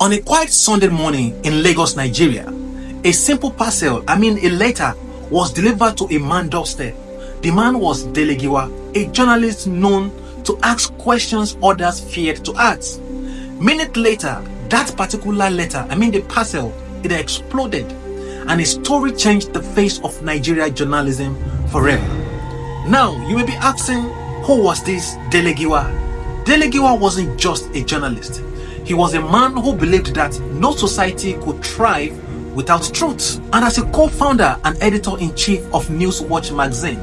On a quiet Sunday morning in Lagos, Nigeria, a simple parcel, a letter, was delivered to a man's doorstep. The man was Dele Giwa, a journalist known to ask questions others feared to ask. Minutes later, that particular letter, the parcel, it exploded, and his story changed the face of Nigeria journalism forever. Now, you may be asking, who was this Dele Giwa? Dele Giwa wasn't just a journalist. He was a man who believed that no society could thrive without truth. And as a co-founder and editor-in-chief of Newswatch magazine,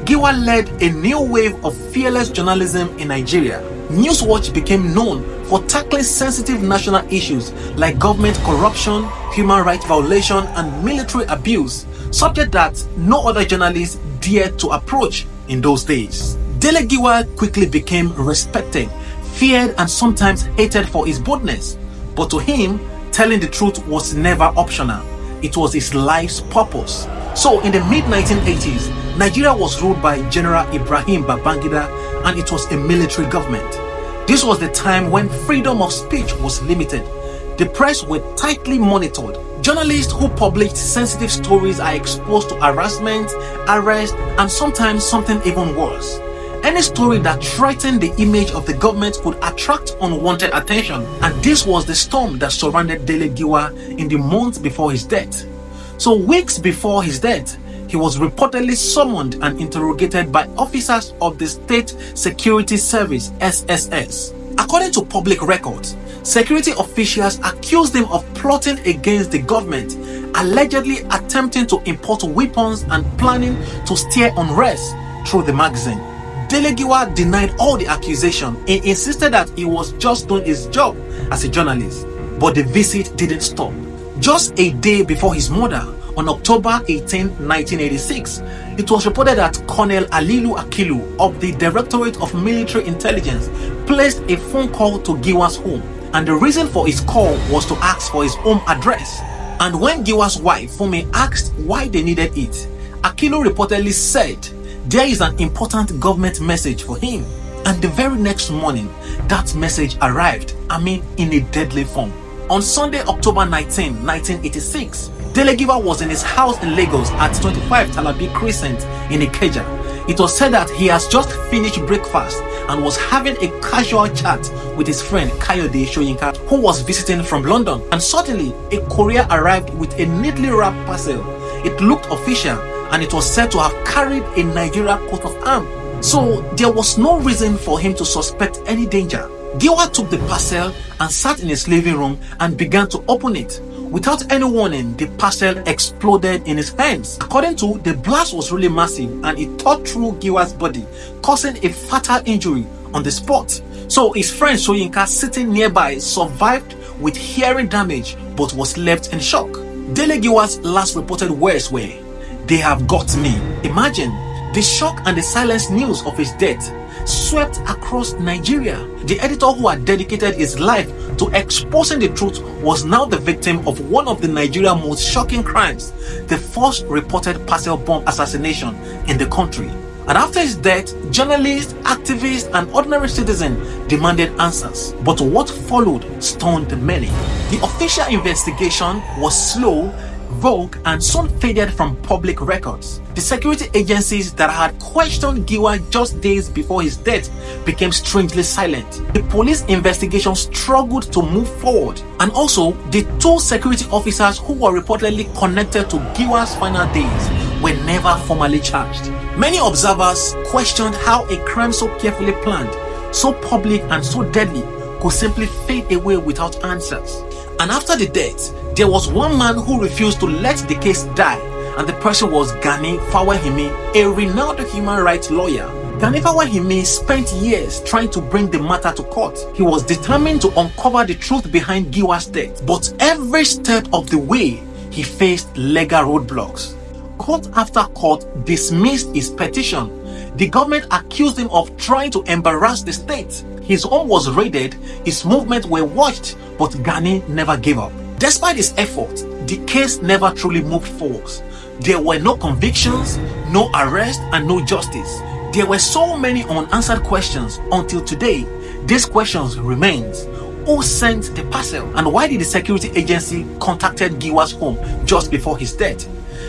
Giwa led a new wave of fearless journalism in Nigeria. Newswatch became known for tackling sensitive national issues like government corruption, human rights violation, and military abuse, subject that no other journalist dared to approach in those days. Dele Giwa quickly became respected, feared, and sometimes hated for his boldness. But to him, telling the truth was never optional. It was his life's purpose. So in the mid-1980s, Nigeria was ruled by General Ibrahim Babangida, and it was a military government. This was the time when freedom of speech was limited. The press were tightly monitored. Journalists who published sensitive stories are exposed to harassment, arrest, and sometimes something even worse. Any story that threatened the image of the government could attract unwanted attention, and this was the storm that surrounded Dele Giwa in the months before his death. So weeks before his death, he was reportedly summoned and interrogated by officers of the State Security Service (SSS). According to public records, security officials accused him of plotting against the government, allegedly attempting to import weapons and planning to stir unrest through the magazine. Dele Giwa denied all the accusation. He insisted that he was just doing his job as a journalist. But the visit didn't stop. Just a day before his murder, on October 18, 1986, it was reported that Colonel Alilu Akilu of the Directorate of Military Intelligence placed a phone call to Giwa's home. And the reason for his call was to ask for his home address. And when Giwa's wife, Fumi, asked why they needed it, Akilu reportedly said, there is an important government message for him. And the very next morning, that message arrived, in a deadly form. On Sunday, October 19, 1986, Dele Giwa was in his house in Lagos at 25 Talabi Crescent in Ikeja. It was said that he has just finished breakfast and was having a casual chat with his friend Kayode Soyinka, who was visiting from London. And suddenly, a courier arrived with a neatly wrapped parcel. It looked official, and it was said to have carried a Nigeria coat of arms. So there was no reason for him to suspect any danger. Giwa took the parcel and sat in his living room and began to open it. Without any warning, the parcel exploded in his hands. According to, the blast was really massive and it tore through Giwa's body, causing a fatal injury on the spot. So his friend Soyinka, sitting nearby, survived with hearing damage but was left in shock. Dele Giwa's last reported words were, "They have got me." Imagine the shock and the silence news of his death swept across Nigeria. The editor who had dedicated his life to exposing the truth was now the victim of one of the Nigeria's most shocking crimes, the first reported parcel bomb assassination in the country. And after his death, journalists, activists, and ordinary citizens demanded answers. But what followed stunned many. The official investigation was slow, vague, and soon faded from public records. The security agencies that had questioned Giwa just days before his death became strangely silent. The police investigation struggled to move forward, and also the two security officers who were reportedly connected to Giwa's final days were never formally charged. Many observers questioned how a crime so carefully planned, so public, and so deadly could simply fade away without answers. And after the death, there was one man who refused to let the case die, and the person was Gani Fawahimi, a renowned human rights lawyer. Gani Fawahimi spent years trying to bring the matter to court. He was determined to uncover the truth behind Giwa's death, but every step of the way, he faced legal roadblocks. Court after court dismissed his petition. The government accused him of trying to embarrass the state. His home was raided, his movements were watched, but Gani never gave up. Despite his efforts, the case never truly moved forward. There were no convictions, no arrest, and no justice. There were so many unanswered questions until today. These questions remain. Who sent the parcel? And why did the security agency contacted Giwa's home just before his death?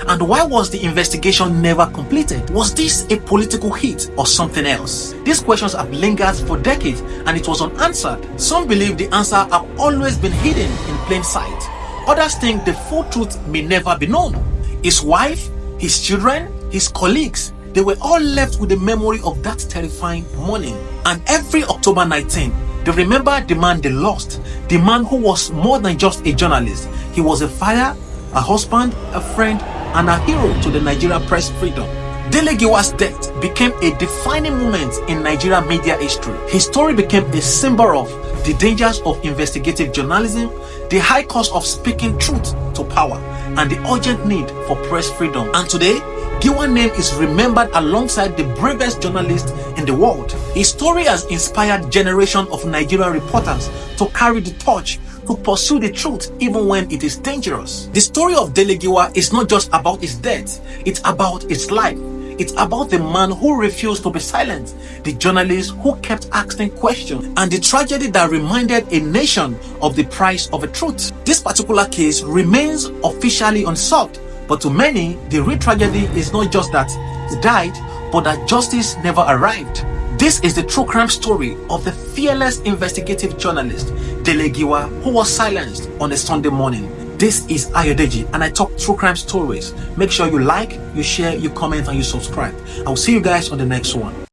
And why was the investigation never completed? Was this a political hit or something else? These questions have lingered for decades and it was unanswered. Some believe the answer have always been hidden in plain sight. Others think the full truth may never be known. His wife, his children, his colleagues, they were all left with the memory of that terrifying morning. And every October 19, they remember the man they lost, the man who was more than just a journalist. He was a father, a husband, a friend, and a hero to the Nigeria press freedom. Dele Giwa's death became a defining moment in Nigeria media history. His story became a symbol of the dangers of investigative journalism, the high cost of speaking truth to power, and the urgent need for press freedom. And today, Giwa's name is remembered alongside the bravest journalists in the world. His story has inspired generations of Nigerian reporters to carry the torch, to pursue the truth even when it is dangerous. The story of Dele Giwa is not just about his death, it's about his life. It's about the man who refused to be silent, the journalist who kept asking questions, and the tragedy that reminded a nation of the price of a truth. This particular case remains officially unsolved, but to many, the real tragedy is not just that he died, but that justice never arrived. This is the true crime story of the fearless investigative journalist, Dele Giwa, who was silenced on a Sunday morning. This is Ayodeji, and I talk true crime stories. Make sure you like, you share, you comment, and you subscribe. I will see you guys on the next one.